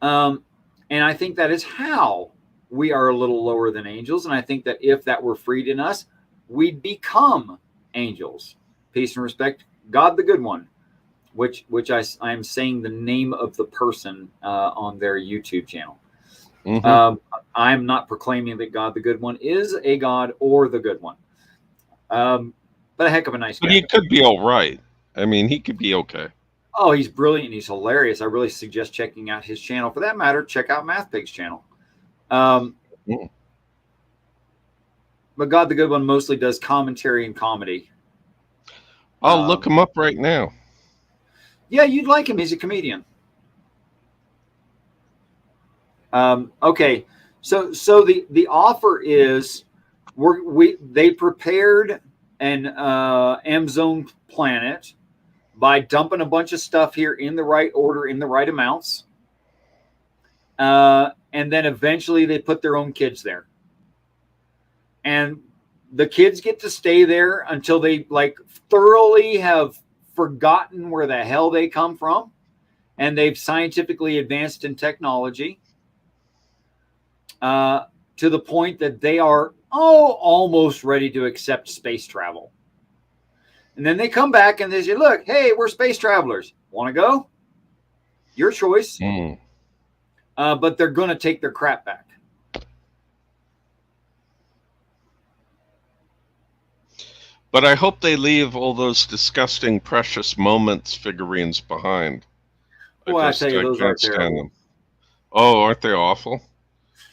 And I think that is how we are a little lower than angels. And I think that if that were freed in us, we'd become angels. Peace and respect, God the Good One, which I'm saying the name of the person on their YouTube channel. Mm-hmm. I'm not proclaiming that God the Good One is a God or the Good One. But a heck of a nice guy. But he could be all right. I mean, he could be okay. Oh, he's brilliant. He's hilarious. I really suggest checking out his channel. For that matter, check out MathPig's channel. But God the Good One mostly does commentary and comedy. I'll look him up right now. Yeah, you'd like him. He's a comedian. Okay, so the offer is they prepared an M-zone planet by dumping a bunch of stuff here in the right order, in the right amounts. And then eventually they put their own kids there. And the kids get to stay there until they like thoroughly have forgotten where the hell they come from. And they've scientifically advanced in technology to the point that they are almost ready to accept space travel. And then they come back and they say, look, hey, we're space travelers. Want to go? Your choice. Mm. But they're going to take their crap back. But I hope they leave all those disgusting Precious Moments figurines behind. Well, I tell you, those are terrible. Them. Oh, aren't they awful?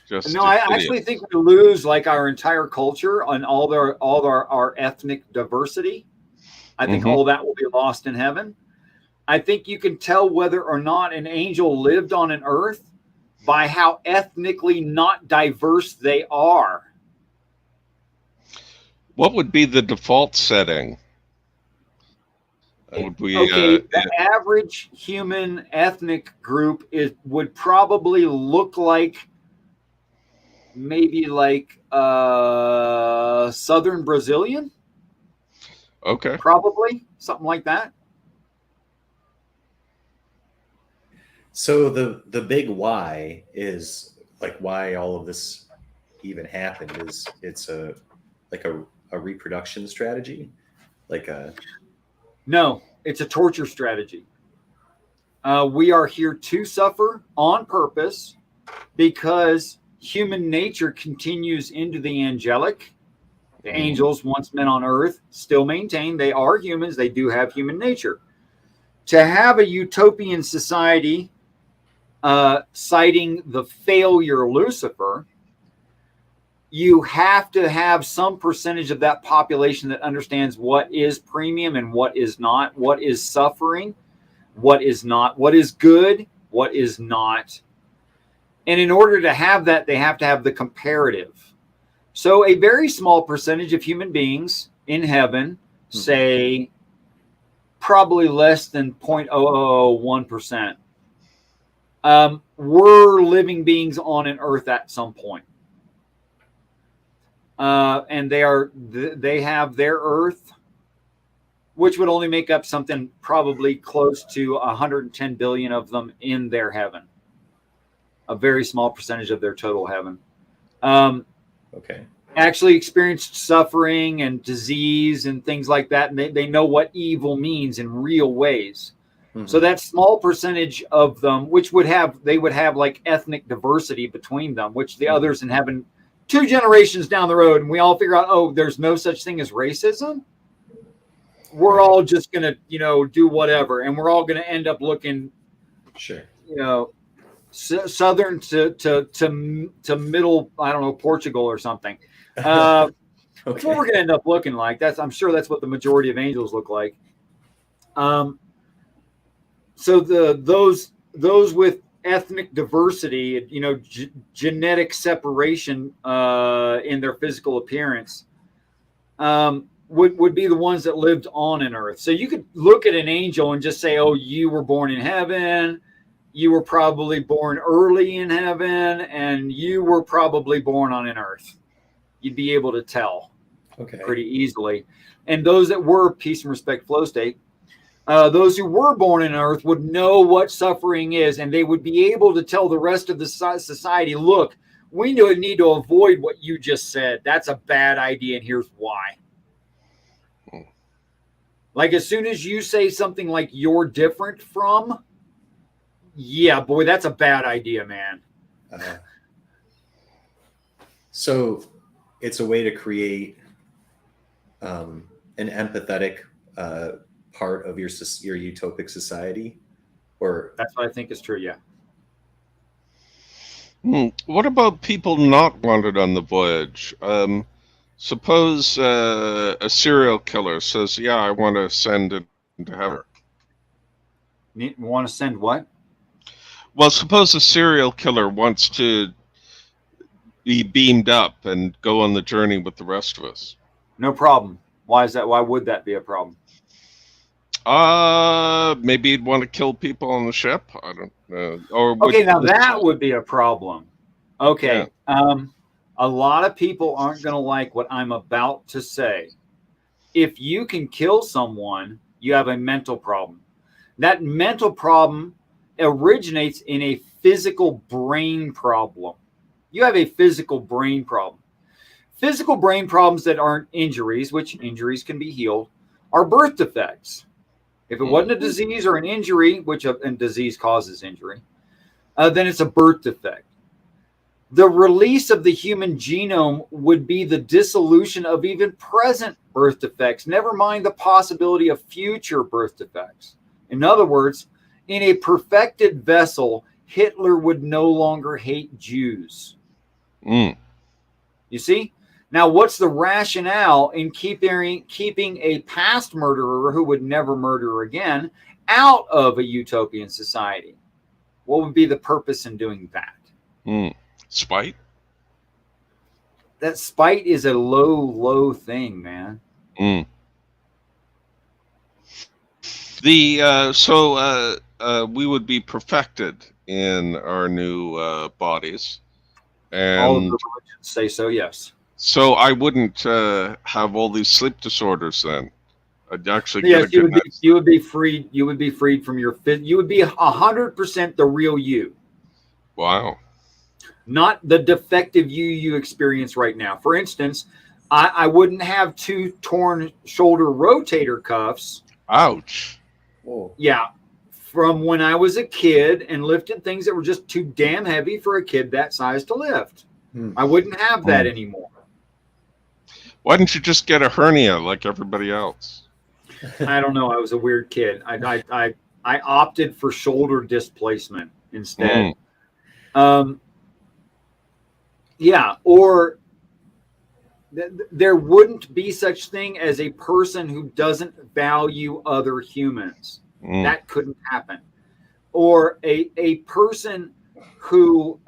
Just no, I actually think we lose like our entire culture and all our ethnic diversity. I think all that will be lost in heaven. I think you can tell whether or not an angel lived on an earth by how ethnically not diverse they are. What would be the default setting? Would we, the average human ethnic group would probably look like maybe like Southern Brazilian. Okay. Probably something like that. So the big why is like why all of this even happened is it's a reproduction strategy, No, it's a torture strategy. We are here to suffer on purpose because human nature continues into the angelic. The angels, once men on earth, still maintain they are humans. They do have human nature. to have a utopian society citing the failure Lucifer, you have to have some percentage of that population that understands what is premium and what is not, what is suffering, what is not, what is good, what is not. And in order to have that, they have to have the comparative. So a very small percentage of human beings in heaven, say probably less than 0.0001%, were living beings on an earth at some point. And they have their earth, which would only make up something probably close to 110 billion of them in their heaven. A very small percentage of their total heaven. Okay. Actually experienced suffering and disease and things like that. And they know what evil means in real ways. So that small percentage of them, which would have like ethnic diversity between them, which the others in heaven, 2 generations down the road, and we all figure out, oh, there's no such thing as racism. We're all just going to, do whatever. And we're all going to end up looking, southern to middle, I don't know, Portugal or something. That's what we're going to end up looking like. I'm sure that's what the majority of angels look like. So those with ethnic diversity, genetic separation in their physical appearance, would be the ones that lived on an earth. So you could look at an angel and just say, oh, you were born in heaven, you were probably born early in heaven, and you were probably born on an earth. You'd be able to tell pretty easily. And those that were peace and respect flow state, those who were born in earth would know what suffering is, and they would be able to tell the rest of the society, look, we need to avoid what you just said. That's a bad idea, and here's why. Like as soon as you say something like you're different from, yeah, boy, that's a bad idea, man. So it's a way to create an empathetic part of your utopic society, or that's what I think is true. Yeah. What about people not wanted on the voyage? Suppose a serial killer says, yeah, I want to send it into heaven. Want to send what? Well, suppose a serial killer wants to be beamed up and go on the journey with the rest of us. No problem. Why is that? Why would that be a problem? Maybe he'd want to kill people on the ship. I don't know. Or now that would be a problem. Okay. Yeah. A lot of people aren't going to like what I'm about to say. If you can kill someone, you have a mental problem. That mental problem originates in a physical brain problem. You have a physical brain problem. Physical brain problems that aren't injuries, which injuries can be healed, are birth defects. If it wasn't a disease or an injury, and disease causes injury, then it's a birth defect. The release of the human genome would be the dissolution of even present birth defects, never mind the possibility of future birth defects. In other words, in a perfected vessel, Hitler would no longer hate Jews. You see? Now, what's the rationale in keeping a past murderer who would never murder again out of a utopian society? What would be the purpose in doing that? Spite? That spite is a low thing, man. We would be perfected in our new bodies. And all of the religions say so, yes. So I wouldn't have all these sleep disorders then. I'd actually you would be freed. You would be freed from your. You would be 100% the real you. Wow. Not the defective you experience right now. For instance, I wouldn't have 2 torn shoulder rotator cuffs. Ouch. Whoa. Yeah. From when I was a kid and lifted things that were just too damn heavy for a kid that size to lift. I wouldn't have that anymore. Why didn't you just get a hernia like everybody else? I don't know. I was a weird kid. I I opted for shoulder displacement instead. Yeah, or there wouldn't be such thing as a person who doesn't value other humans. That couldn't happen. Or a person who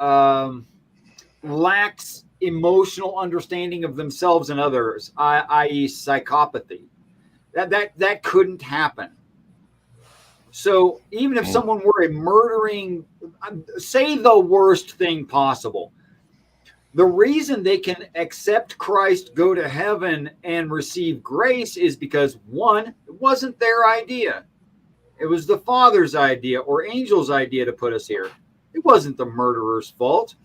lacks emotional understanding of themselves and others, i.e. psychopathy. That couldn't happen. So even if someone were a murdering, say the worst thing possible, the reason they can accept Christ, go to heaven, and receive grace is because, one, it wasn't their idea. It was the Father's idea or angel's idea to put us here. It wasn't the murderer's fault.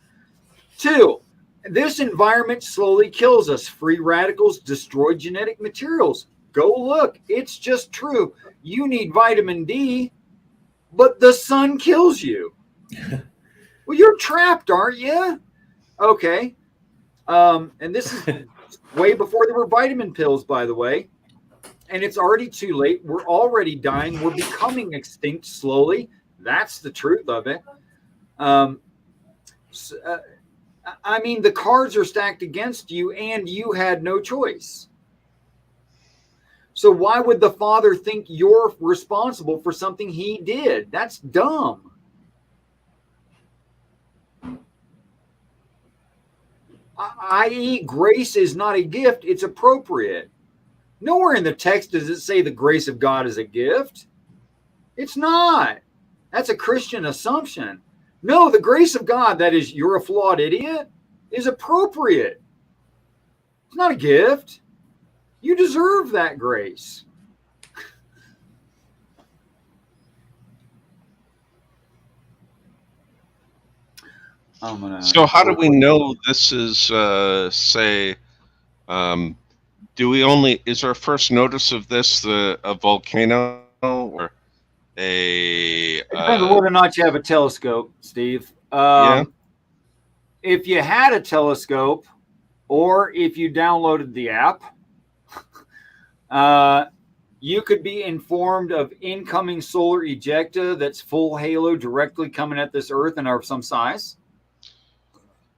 Two, this environment slowly kills us. Free radicals destroy genetic materials. Go look. It's just true. You need vitamin D, but the sun kills you. Well, you're trapped, aren't you? Okay. And this is way before there were vitamin pills, by the way. And it's already too late. We're already dying. We're becoming extinct slowly. That's the truth of it. I mean, the cards are stacked against you, and you had no choice. So why would the Father think you're responsible for something he did? That's dumb. I.e., grace is not a gift, it's appropriate. Nowhere in the text does it say the grace of God is a gift. It's not. That's a Christian assumption. No, the grace of God, that is, you're a flawed idiot, is appropriate. It's not a gift. You deserve that grace. So how do we know this is, say, do we only, is our first notice of this a volcano or a... Depends on whether or not you have a telescope, Steve. Yeah. If you had a telescope or if you downloaded the app, you could be informed of incoming solar ejecta that's full halo directly coming at this Earth and are of some size.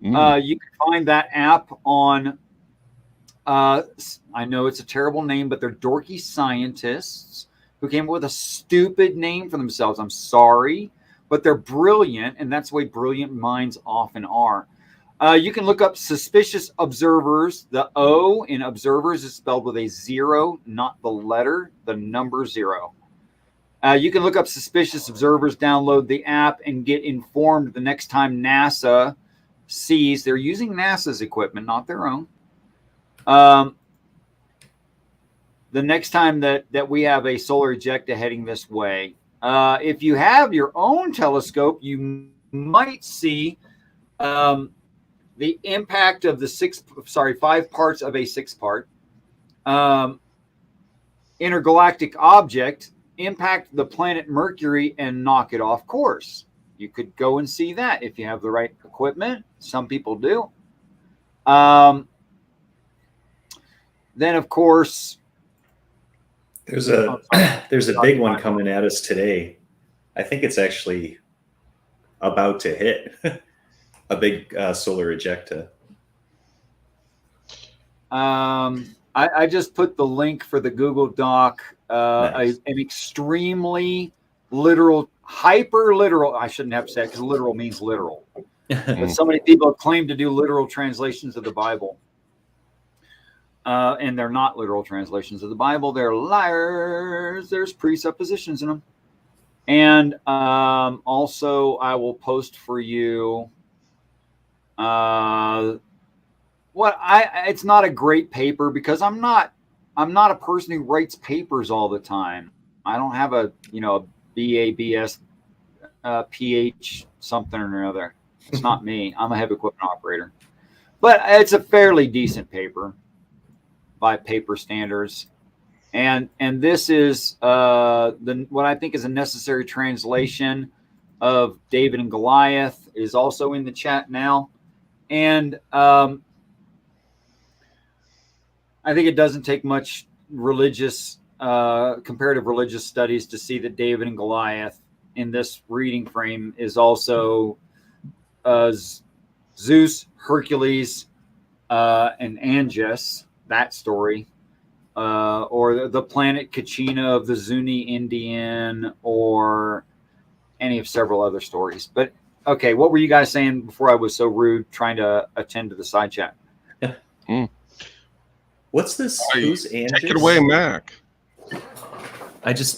You can find that app on, I know it's a terrible name, but they're dorky scientists who came up with a stupid name for themselves. I'm sorry, but they're brilliant, and that's the way brilliant minds often are. You can look up suspicious observers. The O in observers is spelled with a 0, not the letter, the number 0. You can look up suspicious observers, download the app, and get informed the next time NASA sees. They're using NASA's equipment, not their own. The next time that we have a solar ejecta heading this way. If you have your own telescope, you might see the impact of the 5 parts of a 6-part intergalactic object impact the planet Mercury and knock it off course. You could go and see that if you have the right equipment. Some people do. Then, of course, there's a big one coming at us today. I think it's actually about to hit a big solar ejecta. I just put the link for the Google Doc. Nice. An extremely literal, hyper literal. I shouldn't have said, because literal means literal. But so many people have claimed to do literal translations of the Bible. And they're not literal translations of the Bible. They're liars. There's presuppositions in them. And also, I will post for you. It's not a great paper because I'm not a person who writes papers all the time. I don't have a BA, BS, PH something or another. It's not me. I'm a heavy equipment operator. But it's a fairly decent paper by paper standards. And this is what I think is a necessary translation of David and Goliath is also in the chat now. And I think it doesn't take much religious comparative religious studies to see that David and Goliath in this reading frame is also Zeus, Hercules, and Angus, that story, or the planet Kachina of the Zuni Indian, or any of several other stories. But okay, what were you guys saying before I was so rude trying to attend to the side chat? What's this? Who's Angus? Take it away, Mac.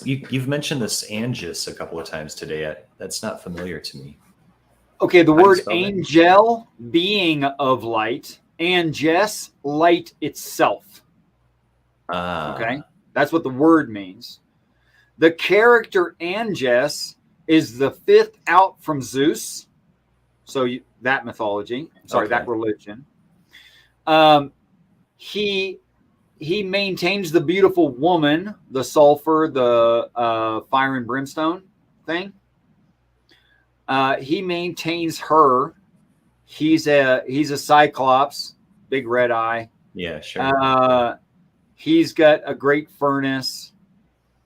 You've mentioned this Angus a couple of times today. That's not familiar to me. Okay, the How do you word spell that? angel, being of light, Angus, light itself. Okay, that's what the word means. The character Angus is the fifth out from Zeus. So that mythology, that religion. He maintains the beautiful woman, the sulfur, the fire and brimstone thing. He maintains her. He's a cyclops, big red eye. Yeah, sure. He's got a great furnace.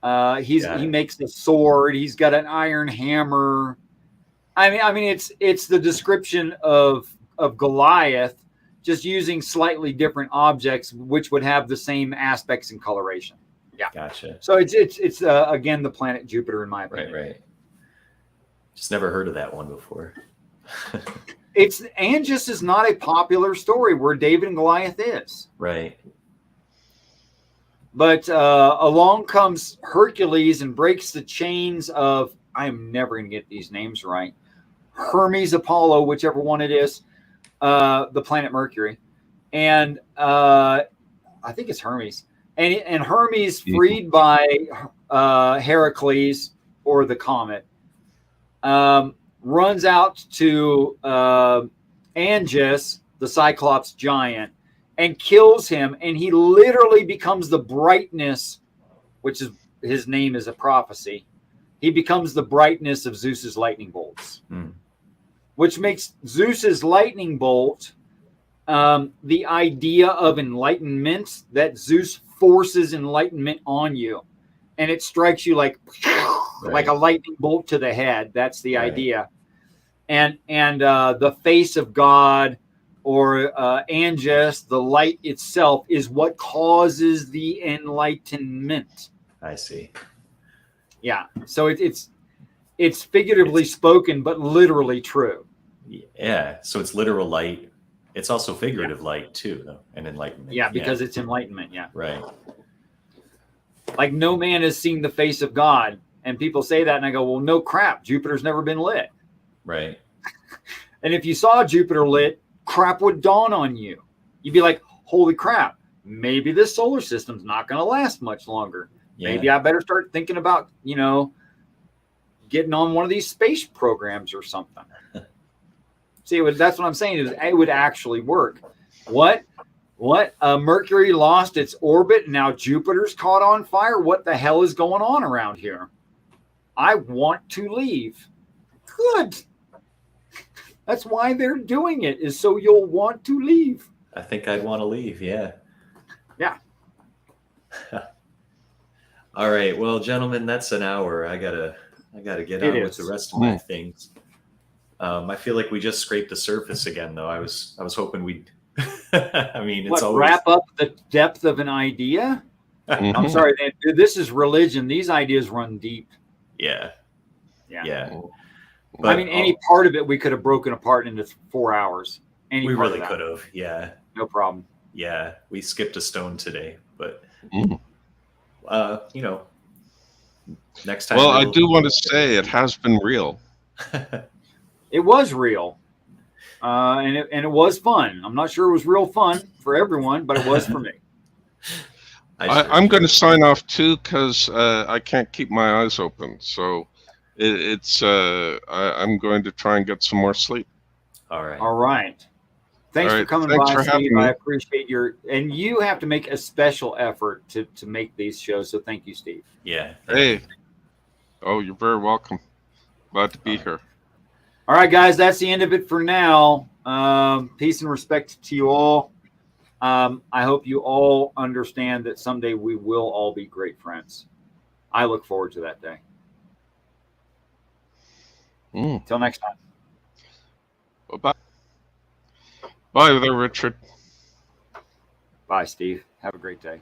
He makes the sword. He's got an iron hammer. I mean, it's the description of Goliath, just using slightly different objects, which would have the same aspects and coloration. Yeah, gotcha. So it's again the planet Jupiter, in my opinion. Right. Just never heard of that one before. Angus is not a popular story where David and Goliath is. Right. But along comes Hercules and breaks the chains of, I am never going to get these names right, Hermes, Apollo, whichever one it is, the planet Mercury. And I think it's Hermes. And Hermes, freed by Heracles or the comet, runs out to Angus, the Cyclops giant, and kills him. And he literally becomes the brightness, which is his name is a prophecy. He becomes the brightness of Zeus's lightning bolts, which makes Zeus's lightning bolt the idea of enlightenment, that Zeus forces enlightenment on you, and it strikes you like a lightning bolt to the head. That's the idea. And the face of God, or Angus, the light itself, is what causes the enlightenment. I see. Yeah. So it's figuratively spoken, but literally true. Yeah. So it's literal light. It's also figurative light too, though, and enlightenment. Yeah, because it's enlightenment. Yeah. Right. Like no man has seen the face of God, and people say that, and I go, well, no crap. Jupiter's never been lit. Right. And if you saw Jupiter lit, crap would dawn on you. You'd be like, holy crap, maybe this solar system's not going to last much longer. Yeah. Maybe I better start thinking about, getting on one of these space programs or something. See, that's what I'm saying, is it would actually work. What? Mercury lost its orbit, and now Jupiter's caught on fire? What the hell is going on around here? I want to leave. Good. That's why they're doing it, is so you'll want to leave. I think I'd want to leave. Yeah. Yeah. All right. Well, gentlemen, that's an hour. I gotta get on with the rest of my things. I feel like we just scraped the surface again, though. I was hoping we'd. I mean, it's always wrap up the depth of an idea. I'm sorry, man. This is religion. These ideas run deep. Yeah. But, I mean, any part of it we could have broken apart into 4 hours. We really could have. Yeah. No problem. Yeah, we skipped a stone today, but next time. Well, I do want to say it has been real. It was real, and it was fun. I'm not sure it was real fun for everyone, but it was for me. I'm going to sign off too, because I can't keep my eyes open. So I'm going to try and get some more sleep. All right. Thanks for coming by, Steve. I appreciate and you have to make a special effort to make these shows. So thank you, Steve. Yeah. Hey. Oh, you're very welcome. Glad to be here. All right, guys, that's the end of it for now. Peace and respect to you all. I hope you all understand that someday we will all be great friends. I look forward to that day. Till next time. Bye. Bye there, Richard. Bye, Steve. Have a great day.